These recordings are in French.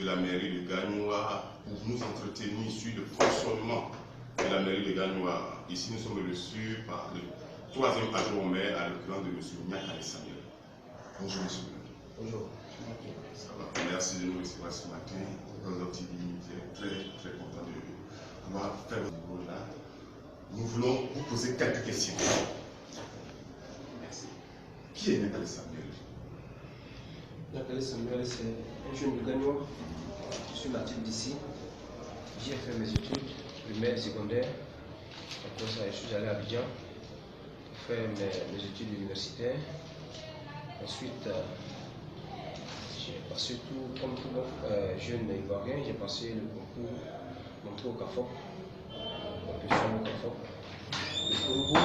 De la mairie de Gagnoa pour nous entretenir sur le fonctionnement de la mairie de Gagnoa. Ici, nous sommes reçus par le troisième adjoint au maire, à l'occurrence de M. Nyakale Samuel. Bonjour, monsieur. Bonjour. Ça va. Merci de nous recevoir ce matin. Dans TV, très content de pouvoir faire ce niveau-là. Nous voulons vous poser quelques questions. Merci. Qui est Nyakale Samuel? Nyakale Samuel, c'est un jeune de Gagnoa. Je suis natif d'ici. J'ai fait mes études primaires, secondaires. Après ça, je suis allé à Abidjan pour faire mes études universitaires. Ensuite, j'ai passé tout, comme tout jeune Ivoirien, j'ai passé le concours montré au CAFOC, compétition au CAFOC. Le Congo,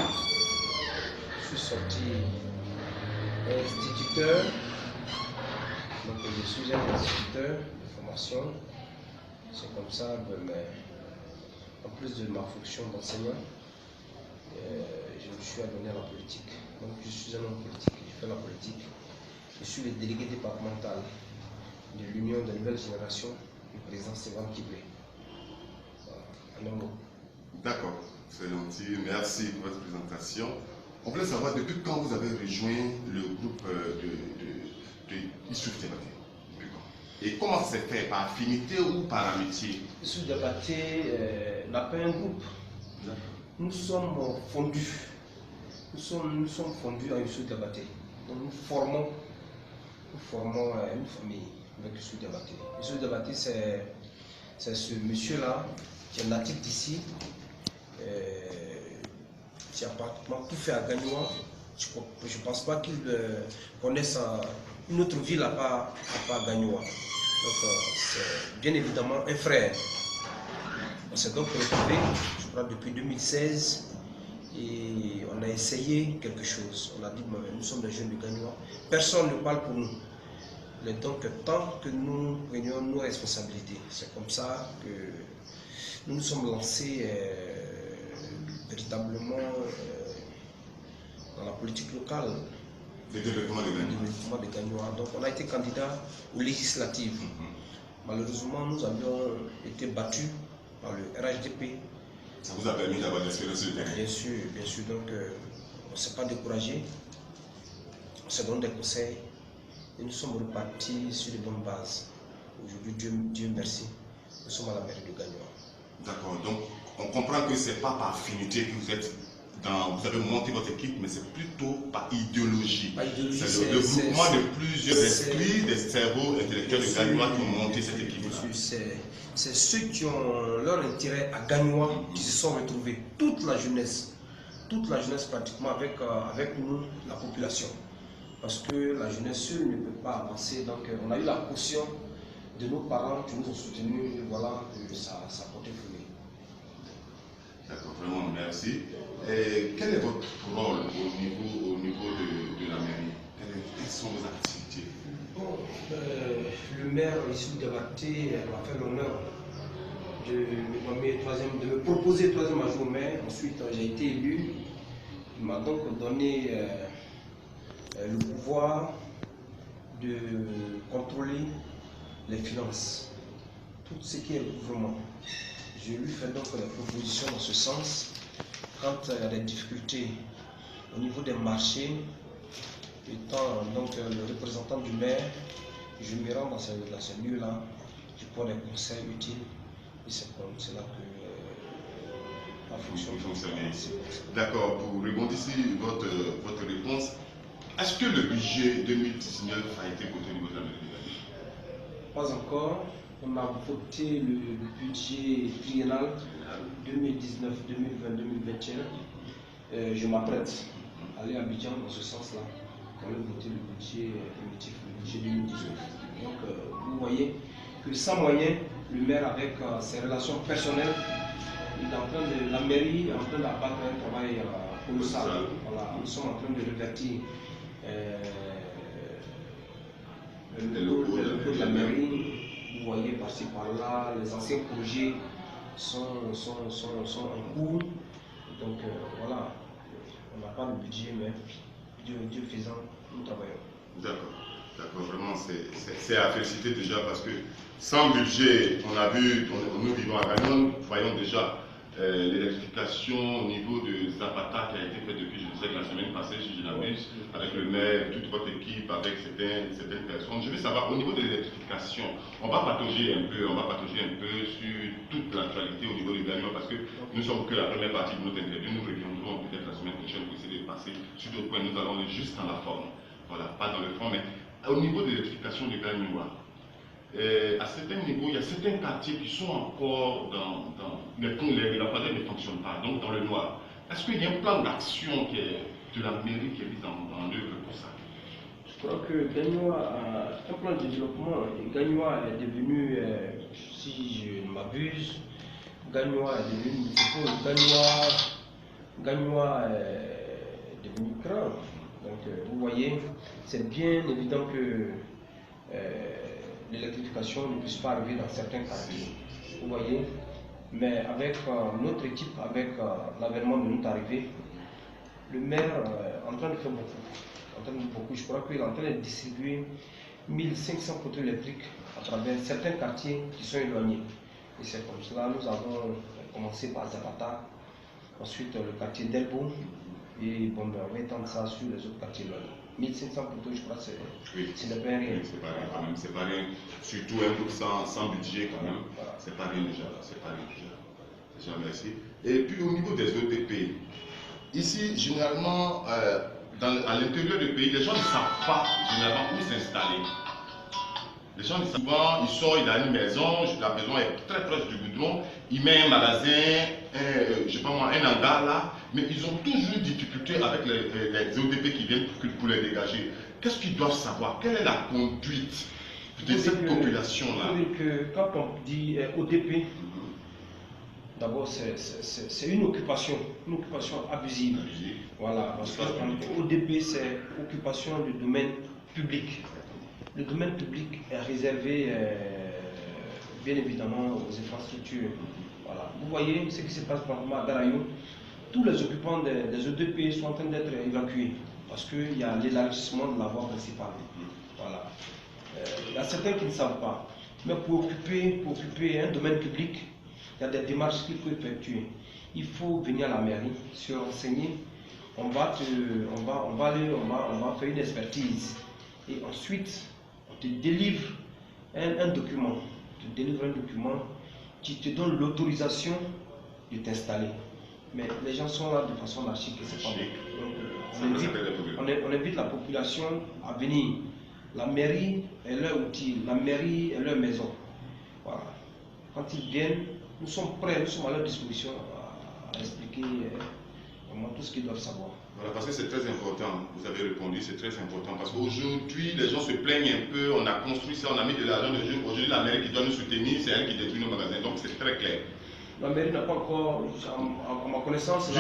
je suis sorti instituteur. Donc je suis un instituteur de formation. C'est comme ça, en plus de ma fonction d'enseignant, je me suis adonné à la politique. Donc je suis un homme politique, je fais la politique. Je suis le délégué départemental de l'Union de nouvelle génération du président Stéphane Kiblé. Voilà. D'accord, c'est gentil. Merci pour votre présentation. On voulait savoir depuis quand vous avez rejoint le groupe de Youssouf Diabaté. Et comment ça s'est fait? Par affinité ou par amitié? Youssouf Diabaté n'a pas un groupe. Nous sommes fondus. Nous sommes fondus à Youssouf Diabaté. Donc nous formons une famille avec Youssouf Diabaté. Youssouf Diabaté, c'est ce monsieur-là qui est natif d'ici, qui a pratiquement tout fait à Gagnoa. Je ne pense pas qu'il connaisse une autre ville à part Gagnoa. Donc c'est bien évidemment un frère. On s'est donc retrouvés, je crois, depuis 2016 et on a essayé quelque chose. On a dit, nous sommes des jeunes de Gagnoa, personne ne parle pour nous. Il est donc temps que nous prenions nos responsabilités. C'est comme ça que nous nous sommes lancés véritablement dans la politique locale. Le développement de Gagnoa. Donc on a été candidat aux législatives. Malheureusement, nous avions été battus par le RHDP. Ça vous a permis d'avoir de l'expérience sur le terrain? Bien sûr, bien sûr. Donc on ne s'est pas découragé. On s'est donné des conseils et nous sommes repartis sur de bonnes bases. Aujourd'hui, Dieu merci, nous sommes à la mairie de Gagnoa. D'accord, donc on comprend que ce n'est pas par affinité que vous êtes vous avez monté votre équipe, mais c'est plutôt par idéologie. C'est le regroupement de plusieurs esprits, des cerveaux intellectuels de Gagnoa qui ont monté cette équipe. C'est ceux qui ont leur intérêt à Gagnoa qui se sont retrouvés, toute la jeunesse pratiquement avec nous, la population. Parce que la jeunesse seule ne peut pas avancer. Donc on a eu la caution de nos parents qui nous ont soutenus et voilà que ça a porté fruit. D'accord, vraiment merci. Et quel est votre rôle au niveau de la mairie? Quelles sont vos activités? Bon, le maire Youssouf Diabaté m'a fait l'honneur de me proposer troisième adjoint au maire. Ensuite, j'ai été élu. Il m'a donc donné le pouvoir de contrôler les finances, tout ce qui est recouvrement. Je lui fais donc des propositions dans ce sens. Quand il y a des difficultés au niveau des marchés, étant donc le représentant du maire, je me rends dans ce lieu-là, je prends des conseils utiles et c'est comme cela que la fonction fonctionne ici. D'accord, pour rebondir sur votre réponse, est-ce que le budget 2019 a été voté au niveau de la mairie de Gagnoua? Pas encore. On a voté le budget triennal 2019, 2020, 2021. Je m'apprête à aller à Abidjan dans ce sens-là. Quand même voter le budget primitif, le budget 2019. Donc, vous voyez que sans moyens, le maire avec ses relations personnelles, il est en train de, la mairie est en train d'abattre un travail colossal. Voilà, nous sommes en train de revertir le logo de la mairie. Vous voyez par-ci par-là, les anciens projets sont en cours. Donc voilà, on n'a pas de budget, mais Dieu faisant, nous travaillons. D'accord, vraiment, c'est à féliciter déjà parce que sans budget, on a vu, nous vivons à Gagnon, nous voyons déjà l'électrification au niveau de Zapata qui a été faite depuis, je sais que la semaine passée, si je n'abuse, avec le maire, toute votre équipe, avec certaines personnes. Je veux savoir, au niveau de l'électrification, on va patauger un peu sur toute l'actualité au niveau du Gagnon parce que nous sommes que la première partie de notre interview. Nous reviendrons peut-être la semaine prochaine pour essayer de passer sur d'autres points. Nous allons aller juste dans la forme. Voilà, pas dans le fond, mais au niveau de l'électrification du Gagnoua, à certains niveaux, il y a certains quartiers qui sont encore les lampadaires ne fonctionnent pas, donc dans le noir. Est-ce qu'il y a un plan d'action de la mairie qui est mis en œuvre pour ça? Je crois que Gagnoua a un plan de développement. Gagnoua est devenu, si je ne m'abuse, Gagnoua est devenu municipal. Gagnoua est devenu grand. Donc vous voyez, c'est bien évident que l'électrification ne puisse pas arriver dans certains quartiers. Vous voyez, mais avec notre équipe, avec l'avènement de notre arrivée, le maire est en train de faire beaucoup. Je crois qu'il est en train de distribuer 1500 poteaux électriques à travers certains quartiers qui sont éloignés. Et c'est comme cela, nous avons commencé par Zapata, ensuite le quartier d'Elbo, et bon, on va étendre ça sur les autres quartiers éloignés. 1500 poteaux, je crois, ce n'est pas rien. C'est pas rien quand même, c'est pas rien. Surtout un groupe sans budget quand même, c'est pas rien déjà. Déjà, merci. Et puis au niveau des EDP, ici, généralement, à l'intérieur du pays, les gens ne savent pas généralement où s'installer. Les gens disent souvent, il sort, il a une maison, la maison est très proche du goudron, il met un magasin, je sais pas moi, un hangar là, mais ils ont toujours une difficulté avec les ODP qui viennent pour les dégager. Qu'est-ce qu'ils doivent savoir? Quelle est la conduite de cette population-là? Quand on dit ODP, d'abord c'est une occupation abusive. Voilà, parce que ODP c'est occupation du domaine public. Le domaine public est réservé bien évidemment aux infrastructures. Voilà. Vous voyez ce qui se passe à Garayou. Tous les occupants des EDP sont en train d'être évacués parce qu'il y a l'élargissement de la voie principale. Voilà. Il y a certains qui ne savent pas. Mais pour occuper un domaine public, il y a des démarches qu'il faut effectuer. Il faut venir à la mairie, se renseigner. On va faire une expertise. Et ensuite, on te délivre un document. Qui te donne l'autorisation de t'installer. Mais les gens sont là de façon anarchique, c'est pas bon. On invite la population à venir. La mairie est leur outil, la mairie est leur maison. Voilà. Quand ils viennent, nous sommes prêts, nous sommes à leur disposition à expliquer vraiment tout ce qu'ils doivent savoir. Voilà, parce que c'est très important, vous avez répondu, c'est très important, parce qu'aujourd'hui, les gens se plaignent un peu, on a construit ça, on a mis de l'argent, aujourd'hui la mairie qui doit nous soutenir, c'est elle qui détruit nos magasins, donc c'est très clair. La mairie n'a pas encore, à ma connaissance,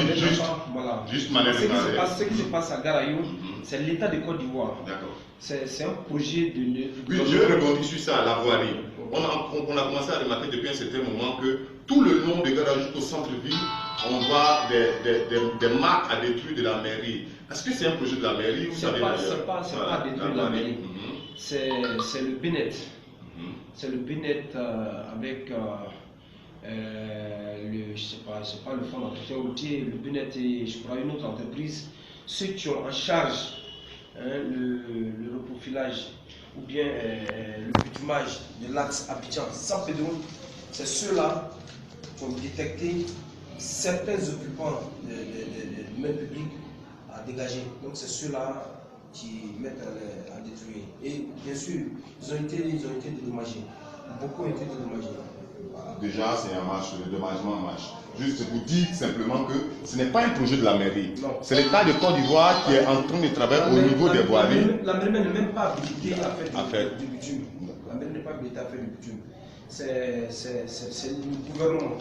juste manière de parler. Ce qui se passe à Garayou, c'est l'État de Côte d'Ivoire. D'accord. C'est un projet de... Oui, je vais rebondir sur ça, la voirie. On a commencé à remarquer depuis un certain moment que tout le long de Garayou jusqu'au centre-ville, on voit des marques à détruire de la mairie. Est-ce que c'est un projet de la mairie? C'est pas à détruire de la mairie. C'est le BNET. C'est le BNET avec c'est pas le fonds d'entretien routier, le BNET et je crois une autre entreprise, ceux qui ont en charge le reprofilage ou bien le bitumage de l'axe Abidjan-Saint-Pédron, c'est ceux-là qui ont détecté certains occupants du domaine public à dégager. Donc c'est ceux-là qui mettent à détruire. Et bien sûr, ils ont été dédommagés. Beaucoup ont été dédommagés. Voilà. Déjà, c'est un marche, le dédommagement en marche. Juste vous dire simplement que ce n'est pas un projet de la mairie. C'est l'État de Côte d'Ivoire qui est en train de travailler au niveau des voiries. La mairie n'est même pas habilitée à faire du bitume. La mairie n'est pas habilitée à faire du bitume. C'est le gouvernement.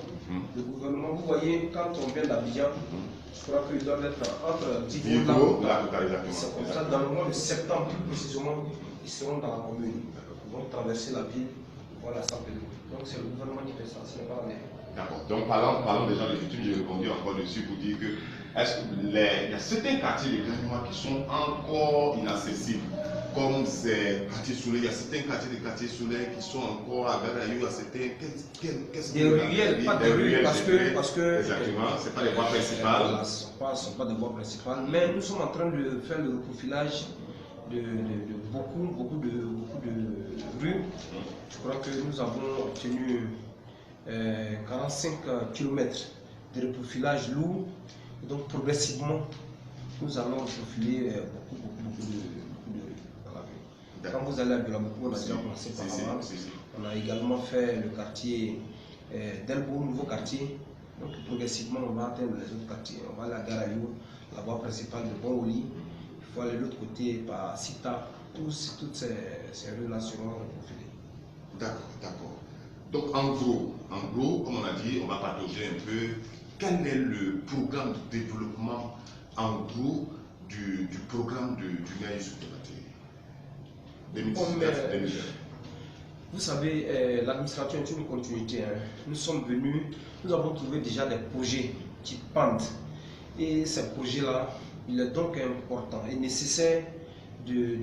Le gouvernement, vous voyez, quand on vient d'Abidjan, je crois qu'ils doivent être entre Divo et la localisation. C'est comme ça, dans le mois de septembre, plus précisément, ils seront dans la commune. Ils vont traverser la ville, voilà, sans pédalo. Donc c'est le gouvernement qui fait ça, ce n'est pas la mairie. D'accord. Donc parlons déjà de bitume, j'ai répondu encore dessus pour dire que il y a certains quartiers de Gagnois qui sont encore inaccessibles, comme ces quartiers soleils. Il y a certains quartiers soleils qui sont encore à Garayou, il y a certains. Des ruelles, pas des ruelles, parce que. Exactement, ce n'est pas les voies principales. Voilà, ce ne sont pas des voies principales, mais nous sommes en train de faire le reprofilage de beaucoup de rues. Je crois que nous avons obtenu 45 km de reprofilage lourd. Et donc progressivement, nous allons reprofiler beaucoup dans la rue. Quand vous allez à Bilamoukou, on a déjà commencé par là. On a également fait le quartier d'Elbo, nouveau quartier. Donc progressivement, on va atteindre les autres quartiers. On va aller à Garayou, la voie principale de Bonoli. Il faut aller de l'autre côté par Sita. Toutes ces rues-là seront reprofilées. D'accord. Donc en gros, comme on a dit, on va partager un peu quel est le programme de développement en gros du programme du maire Youssouf Diabaté 2019-2020. Vous savez, l'administration est une continuité. Nous sommes venus, nous avons trouvé déjà des projets qui pendent. Et ces projets-là, il est donc important et nécessaire de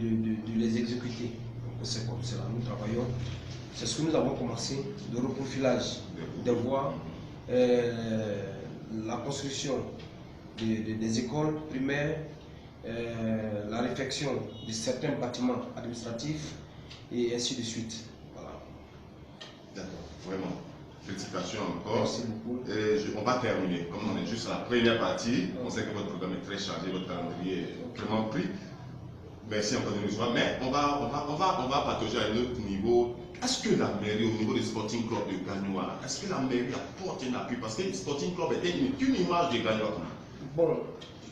les exécuter. C'est comme cela, nous travaillons. C'est ce que nous avons commencé, le reprofilage des voies, la construction des écoles primaires, la réfection de certains bâtiments administratifs et ainsi de suite. Voilà. D'accord, vraiment. Félicitations encore. Merci beaucoup. On va terminer. Comme on est juste à la première partie, on sait que votre programme est très chargé, votre calendrier est vraiment pris. Merci encore de nous voir. Mais on va partager à un autre niveau. Est-ce que la mairie, au niveau du Sporting Club de Gagnois, est-ce que la mairie apporte un appui? Parce que le Sporting Club est une image de Gagnois. Bon,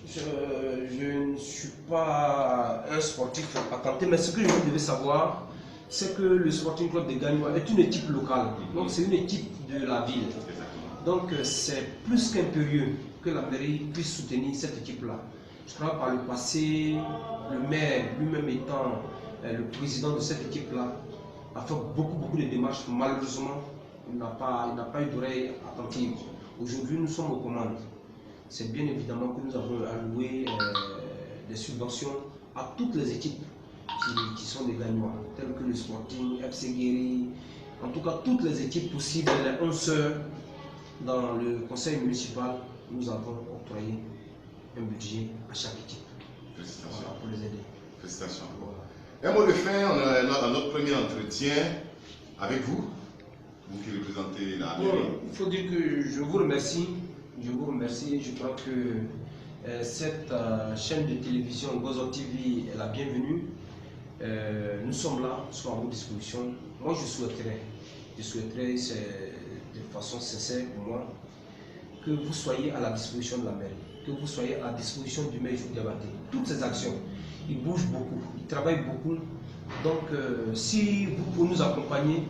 je ne suis pas un sportif patenté, mais ce que vous devez savoir, c'est que le Sporting Club de Gagnois est une équipe locale. Donc c'est une équipe de la ville. Donc c'est plus qu'impérieux que la mairie puisse soutenir cette équipe-là. Je crois par le passé, le maire lui-même étant le président de cette équipe-là, a fait beaucoup de démarches. Malheureusement, il n'a pas eu d'oreille attentive. Aujourd'hui, nous sommes aux commandes. C'est bien évidemment que nous avons alloué des subventions à toutes les équipes qui sont des Gagnois, telles que le Sporting, FC Guéry, en tout cas toutes les équipes possibles, les 11 heures dans le conseil municipal, nous avons octroyé un budget à chaque équipe. Félicitations. Voilà, pour les aider. Félicitations. Un mot de fin, on a notre premier entretien avec vous, vous qui représentez la mairie. Il faut dire que je vous remercie. Je vous remercie. Je crois que cette chaîne de télévision Gozo TV est la bienvenue. Nous sommes là, nous sommes à votre disposition. Moi, je souhaiterais, c'est de façon sincère pour moi, que vous soyez à la disposition de la mairie, que vous soyez à la disposition du maire Youssouf Diabaté. Toutes ces actions, il bouge beaucoup, il travaille beaucoup. Donc, si vous pouvez nous accompagner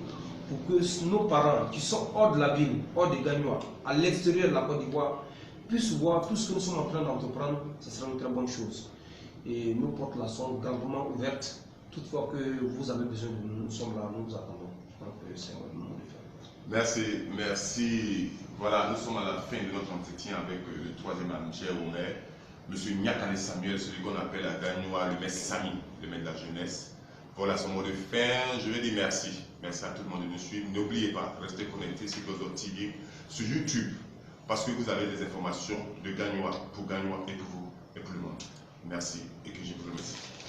pour que nos parents qui sont hors de la ville, hors des Gagnois, à l'extérieur de la Côte d'Ivoire, puissent voir tout ce que nous sommes en train d'entreprendre, ce sera une très bonne chose. Et nos portes là sont grandement ouvertes. Toutefois que vous avez besoin de nous, nous sommes là, nous vous attendons. Je crois que c'est le moment de faire. Merci. Voilà, nous sommes à la fin de notre entretien avec le troisième adjoint au maire, M. Nyakane Samuel, celui qu'on appelle à Gagnois le maire Sami, le maire de la jeunesse. Voilà, c'est mon mot de fin. Je vais dire merci. Merci à tout le monde de nous suivre. N'oubliez pas, restez connectés sur Gozo TV, sur YouTube, parce que vous avez des informations de Gagnois pour Gagnois et pour vous et pour le monde. Merci et que je vous remercie.